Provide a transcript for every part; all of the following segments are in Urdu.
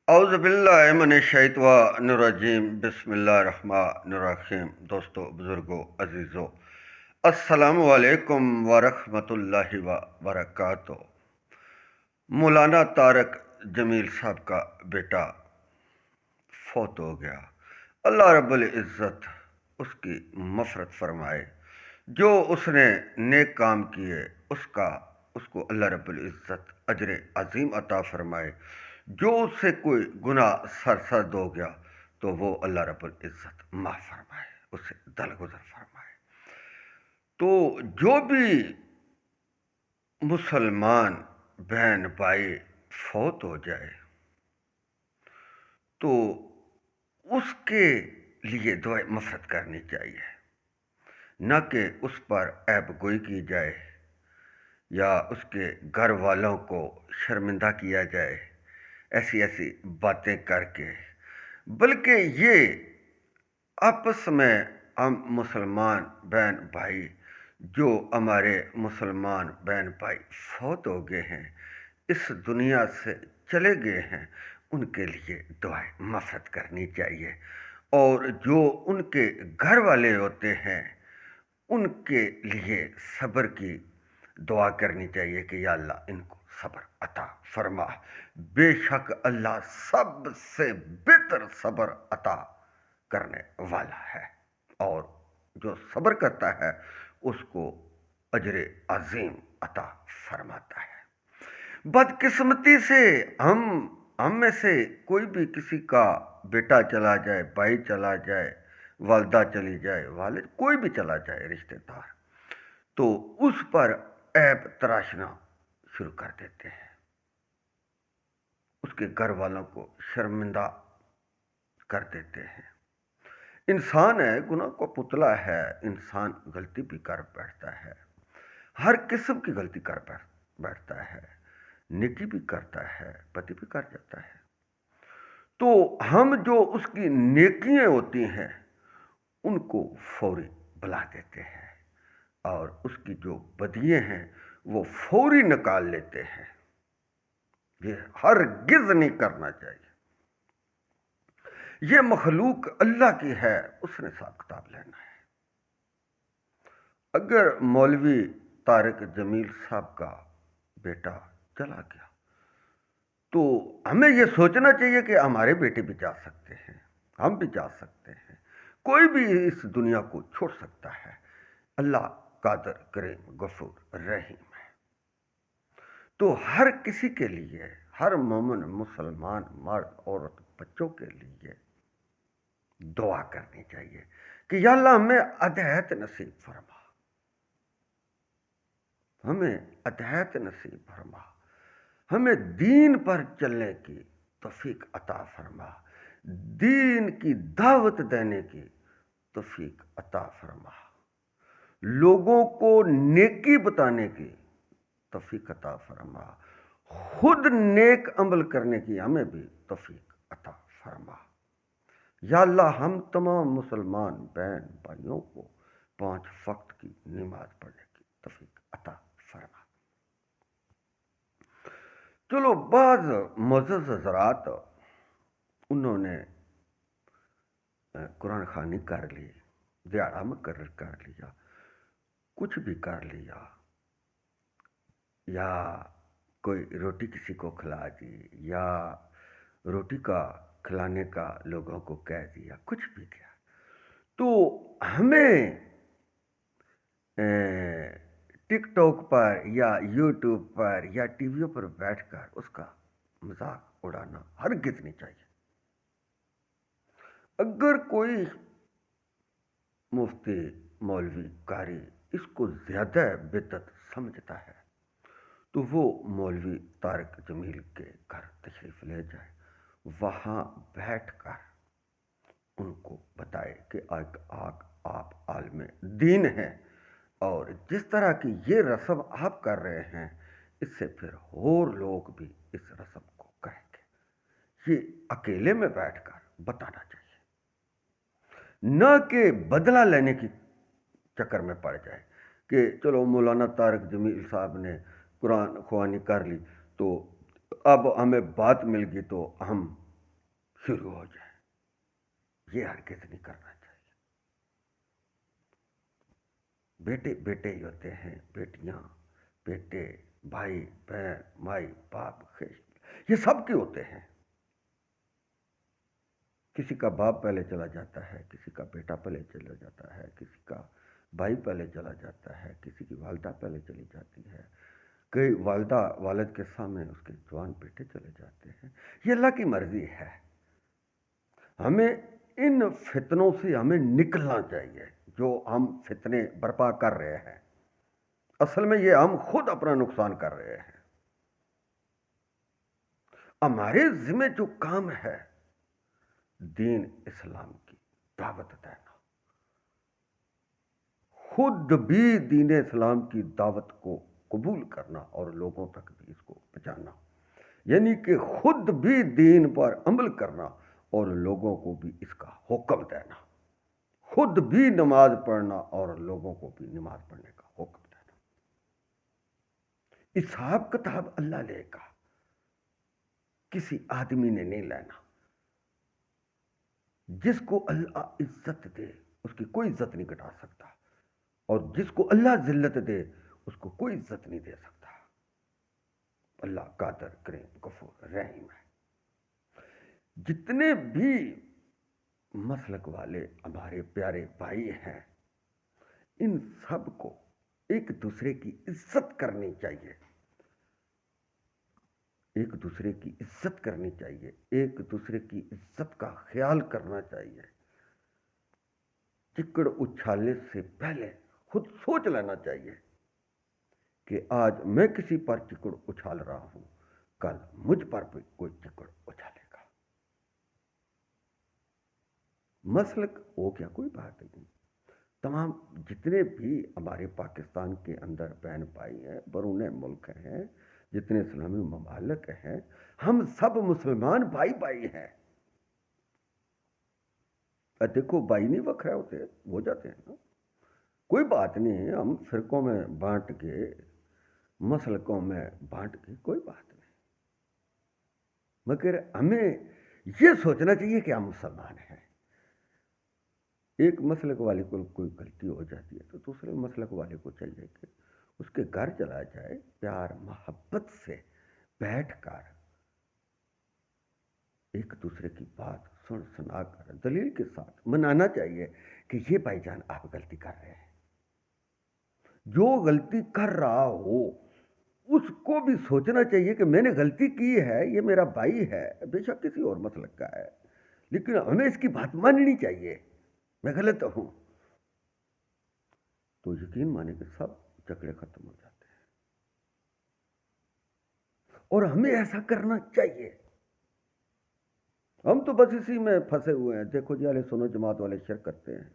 اعوذ باللہ من الشیطان الرجیم بسم اللہ الرحمن الرحیم۔ دوستو، بزرگوں، عزیزوں، السلام علیکم ورحمۃ اللہ وبرکاتہ۔ مولانا طارق جمیل صاحب کا بیٹا فوت ہو گیا۔ اللہ رب العزت اس کی مغفرت فرمائے۔ جو اس نے نیک کام کیے اس کو اللہ رب العزت اجر عظیم عطا فرمائے۔ جو اس سے کوئی گناہ سرزد ہو گیا تو وہ اللہ رب العزت معاف فرمائے، اسے درگزر فرمائے۔ تو جو بھی مسلمان بہن بھائی فوت ہو جائے تو اس کے لیے دعائے مغفرت کرنی چاہیے، نہ کہ اس پر عیب گوئی کی جائے یا اس کے گھر والوں کو شرمندہ کیا جائے ایسی باتیں کر کے، بلکہ یہ آپس میں ہم مسلمان بہن بھائی، جو ہمارے مسلمان بہن بھائی فوت ہو گئے ہیں، اس دنیا سے چلے گئے ہیں، ان کے لیے دعائیں مغفرت کرنی چاہیے۔ اور جو ان کے گھر والے ہوتے ہیں ان کے لیے صبر کی دعا کرنی چاہیے کہ یا اللہ ان کو صبر عطا فرما۔ بے شک اللہ سب سے بہتر صبر عطا کرنے والا ہے، اور جو صبر کرتا ہے اس کو اجر عظیم عطا فرماتا ہے۔ بدقسمتی سے ہم میں سے کوئی بھی کسی کا بیٹا چلا جائے، بھائی چلا جائے، والدہ چلی جائے، والد کوئی بھی چلا جائے رشتہ دار، تو اس پر عیب تراشنا شروع کر دیتے ہیں، اس کے گھر والوں کو شرمندہ کر دیتے ہیں۔ انسان ہے، گناہ کا پتلا ہے، انسان غلطی بھی کر بیٹھتا ہے، ہر قسم کی غلطی کر بیٹھتا ہے، نیکی بھی کرتا ہے، بدی بھی کر جاتا ہے۔ تو ہم جو اس کی نیکیاں ہوتی ہیں ان کو فوری بلا دیتے ہیں، اور اس کی جو بدیاں ہیں وہ فوری نکال لیتے ہیں۔ یہ ہرگز نہیں کرنا چاہیے۔ یہ مخلوق اللہ کی ہے، اس نے حساب کتاب لینا ہے۔ اگر مولوی طارق جمیل صاحب کا بیٹا چلا گیا تو ہمیں یہ سوچنا چاہیے کہ ہمارے بیٹے بھی جا سکتے ہیں، ہم بھی جا سکتے ہیں، کوئی بھی اس دنیا کو چھوڑ سکتا ہے۔ اللہ قادر، کریم، غفور، رحیم ہے۔ تو ہر کسی کے لیے، ہر مومن، مسلمان، مرد، عورت، بچوں کے لیے دعا کرنی چاہیے کہ یا اللہ ہمیں ہدایت نصیب فرما، ہمیں ہدایت نصیب فرما، ہمیں دین پر چلنے کی توفیق عطا فرما، دین کی دعوت دینے کی توفیق عطا فرما، لوگوں کو نیکی بتانے کی توفیق عطا فرما، خود نیک عمل کرنے کی ہمیں بھی توفیق عطا فرما۔ یا اللہ ہم تمام مسلمان بہن بھائیوں کو 5 وقت کی نماز پڑھنے کی توفیق عطا فرما۔ چلو، بعض معزز حضرات انہوں نے قرآن خوانی کر لی، دیہڑا مقرر کر لیا، کچھ بھی کر لیا، یا کوئی روٹی کسی کو کھلا دی، یا روٹی کا کھلانے کا لوگوں کو کہہ دیا، کچھ بھی کیا، تو ہمیں ٹک ٹاک پر یا یوٹیوب پر یا ٹی ویوں پر بیٹھ کر اس کا مذاق اڑانا ہرگز نہیں چاہیے۔ اگر کوئی مفتی، مولوی، قاری اس کو زیادہ بدعت سمجھتا ہے تو وہ مولوی طارق جمیل کے گھر تشریف لے جائے، وہاں بیٹھ کر ان کو بتائے کہ آپ عالم دین ہیں، اور جس طرح کی یہ رسم آپ کر رہے ہیں اس سے پھر اور لوگ بھی اس رسم کو کریں گے۔ یہ اکیلے میں بیٹھ کر بتانا چاہیے، نہ کہ بدلہ لینے کی چکر میں پڑ جائے کہ چلو مولانا طارق جمیل صاحب نے قرآن خوانی کر لی تو اب ہمیں بات مل گئی تو ہم شروع ہو جائے، یہ ہرگز نہیں کرنا چاہیے۔ بیٹے بیٹے ہی ہوتے ہیں، بیٹیاں بیٹے، بھائی بہن، مائی باپ، خیش، یہ سب کے ہوتے ہیں۔ کسی کا باپ پہلے چلا جاتا ہے، کسی کا بیٹا پہلے چلا جاتا ہے، کسی کا بھائی پہلے چلا جاتا ہے، کسی کی والدہ پہلے چلی جاتی ہے، کئی والدہ والد کے سامنے اس کے جوان بیٹے چلے جاتے ہیں۔ یہ اللہ کی مرضی ہے۔ ہمیں ان فتنوں سے ہمیں نکلنا چاہیے جو ہم فتنے برپا کر رہے ہیں۔ اصل میں یہ ہم خود اپنا نقصان کر رہے ہیں۔ ہمارے ذمہ جو کام ہے دین اسلام کی دعوت دینا، خود بھی دین اسلام کی دعوت کو قبول کرنا اور لوگوں تک بھی اس کو پہنچانا، یعنی کہ خود بھی دین پر عمل کرنا اور لوگوں کو بھی اس کا حکم دینا، خود بھی نماز پڑھنا اور لوگوں کو بھی نماز پڑھنے کا حکم دینا۔ حساب کتاب اللہ لے گا، کسی آدمی نے نہیں لینا۔ جس کو اللہ عزت دے اس کی کوئی عزت نہیں گھٹا سکتا، اور جس کو اللہ ذلت دے اس کو کوئی عزت نہیں دے سکتا۔ اللہ قادر، کریم، غفور، رحیم ہے۔ جتنے بھی مسلک والے ہمارے پیارے بھائی ہیں، ان سب کو ایک دوسرے کی عزت کرنی چاہیے، ایک دوسرے کی عزت کرنی چاہیے، ایک دوسرے کی عزت کا خیال کرنا چاہیے۔ چکڑ اچھالنے سے پہلے خود سوچ لینا چاہیے کہ آج میں کسی پر چکڑ اچھال رہا ہوں، کل مجھ پر بھی کوئی چکڑ اچھالے گا۔ مسلک ہو گیا، کوئی بات نہیں۔ تمام جتنے بھی ہمارے پاکستان کے اندر بہن بھائی ہیں، بیرون ملک ہیں، جتنے اسلامی ممالک ہیں، ہم سب مسلمان بھائی بھائی ہیں۔ دیکھو بھائی نہیں وکھرے ہوتے، ہو جاتے ہیں نا، کوئی بات نہیں، ہم فرقوں میں بانٹ کے، مسلکوں میں بانٹ کے، کوئی بات نہیں، مگر ہمیں یہ سوچنا چاہیے کہ ہم مسلمان ہیں۔ ایک مسلک والے کو کوئی غلطی ہو جاتی ہے تو دوسرے مسلک والے کو چاہیے کہ اس کے گھر چلا جائے، پیار محبت سے بیٹھ کر ایک دوسرے کی بات سنا کر دلیل کے ساتھ منانا چاہیے کہ یہ بھائی جان آپ غلطی کر رہے ہیں۔ جو غلطی کر رہا ہو اس کو بھی سوچنا چاہیے کہ میں نے غلطی کی ہے، یہ میرا بھائی ہے، بے شک کسی اور مسلک کا ہے، لیکن ہمیں اس کی بات ماننی چاہیے۔ میں غلط ہوں تو یقین مانے کہ سب جھگڑے ختم ہو جاتے ہیں، اور ہمیں ایسا کرنا چاہیے۔ ہم تو بس اسی میں پھنسے ہوئے ہیں۔ دیکھو جی اہل سنت جماعت والے شرک کرتے ہیں،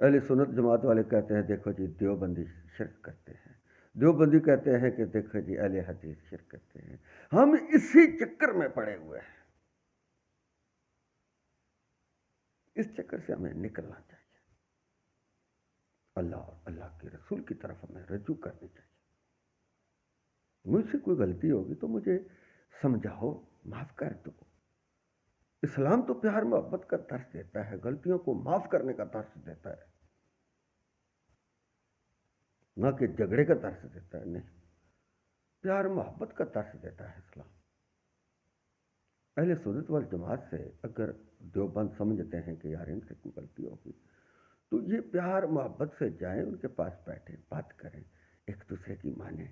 اہل سنت جماعت والے کہتے ہیں دیکھو جی دیوبندی شرک کرتے ہیں، دیوبندی کہتے ہیں کہ دیکھو جی اہل حدیث شرک کرتے ہیں۔ ہم اسی چکر میں پڑے ہوئے ہیں، اس چکر سے ہمیں نکلنا چاہیے۔ اللہ اور اللہ کے رسول کی طرف ہمیں رجوع کرنی چاہیے۔ مجھ سے کوئی غلطی ہوگی تو مجھے سمجھاؤ، معاف کر دو۔ اسلام تو پیار محبت کا درس دیتا ہے، غلطیوں کو معاف کرنے کا درس دیتا ہے، نہ کہ جھگڑے کا درس دیتا ہے۔ نہیں، پیار محبت کا درس دیتا ہے اسلام۔ اہل سنت والجماعت سے اگر دیوبند سمجھتے ہیں کہ یار ان سے کوئی غلطی ہوگی تو یہ پیار محبت سے جائیں، ان کے پاس بیٹھیں، بات کریں، ایک دوسرے کی مانیں۔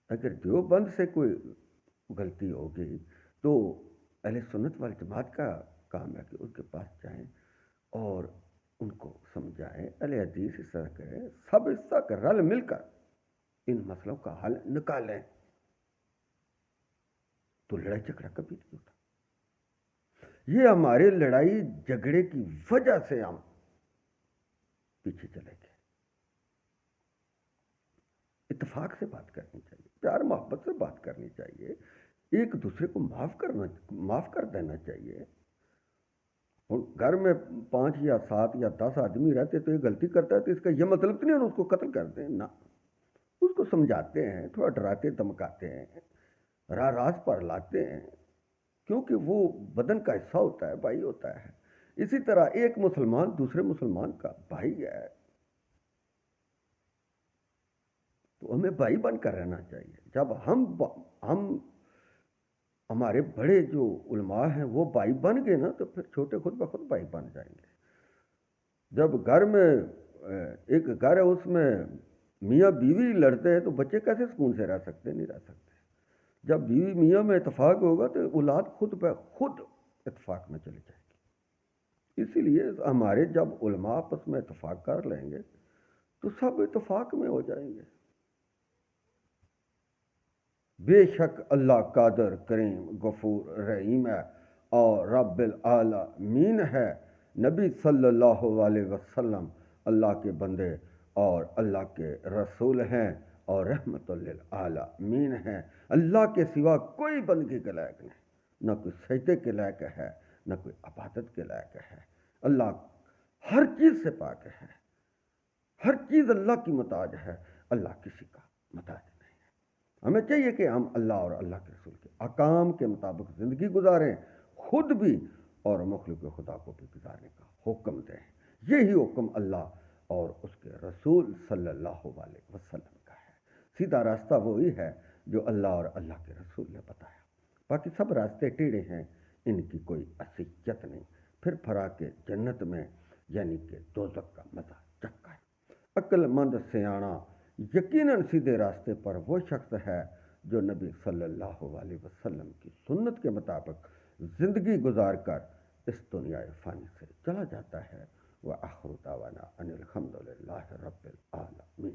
اگر دیوبند سے کوئی غلطی ہوگی تو اہل سنت والجماعت کا کام ہے کہ ان کے پاس جائیں اور ان کو سمجھائیں، اہل حدیث اس طرح کریں، سب اس طرح رل مل کر ان مسئلوں کا حل نکالیں تو لڑائی جھگڑا کبھی نہیں ہوتا۔ یہ ہمارے لڑائی جھگڑے کی وجہ سے ہم پیچھے چلے گئے۔ اتفاق سے بات کرنی چاہیے، پیار محبت سے بات کرنی چاہیے، ایک دوسرے کو معاف کر دینا چاہیے۔ گھر میں 5 یا 7 یا 10 آدمی رہتے تو یہ غلطی کرتا ہے تو اس کا یہ مطلب نہیں ہے اس کو قتل کر دیں، نہ، اس کو سمجھاتے ہیں، تھوڑا ڈراتے دمکاتے ہیں، راہ راست پر لاتے ہیں، کیونکہ وہ بدن کا حصہ ہوتا ہے، بھائی ہوتا ہے۔ اسی طرح ایک مسلمان دوسرے مسلمان کا بھائی ہے، تو ہمیں بھائی بن کر رہنا چاہیے۔ جب ہم ہمارے بڑے جو علماء ہیں وہ بھائی بن گئے نا، تو پھر چھوٹے خود بخود بھائی بن جائیں گے۔ جب گھر میں ایک گھر ہے، اس میں میاں بیوی لڑتے ہیں، تو بچے کیسے سکون سے رہ سکتے؟ نہیں رہ سکتے۔ جب بیوی میاں میں اتفاق ہوگا تو اولاد خود بہ خود اتفاق میں چلی جائے گی۔ اسی لیے ہمارے جب علماء آپس میں اتفاق کر لیں گے تو سب اتفاق میں ہو جائیں گے۔ بے شک اللہ قادر، کریم، غفور، رحیم ہے اور رب العالمین ہے۔ نبی صلی اللہ علیہ وسلم اللہ کے بندے اور اللہ کے رسول ہیں اور رحمت للعالمین ہیں۔ اللہ کے سوا کوئی بندگی کے لائق نہیں، نہ کوئی سجدے کے لائق ہے، نہ کوئی عبادت کے لائق ہے۔ اللہ ہر چیز سے پاک ہے، ہر چیز اللہ کی محتاج ہے، اللہ کسی کا محتاج نہیں۔ ہمیں چاہیے کہ ہم اللہ اور اللہ کے رسول کے احکام کے مطابق زندگی گزاریں، خود بھی اور مخلوق خدا کو بھی گزارنے کا حکم دیں۔ یہی حکم اللہ اور اس کے رسول صلی اللہ علیہ وسلم کا ہے۔ سیدھا راستہ وہی ہے جو اللہ اور اللہ کے رسول نے بتایا، باقی سب راستے ٹیڑھے ہیں، ان کی کوئی حیثیت نہیں۔ پھر پھرا کے جنت میں یعنی کہ دوزخ کا مزہ چکھا ہے۔ عقل مند سیاںا یقیناً سیدھے راستے پر وہ شخص ہے جو نبی صلی اللہ علیہ وسلم کی سنت کے مطابق زندگی گزار کر اس دنیا فانی سے چلا جاتا ہے۔ وآخر دعوانا ان الحمد للہ رب العالمین۔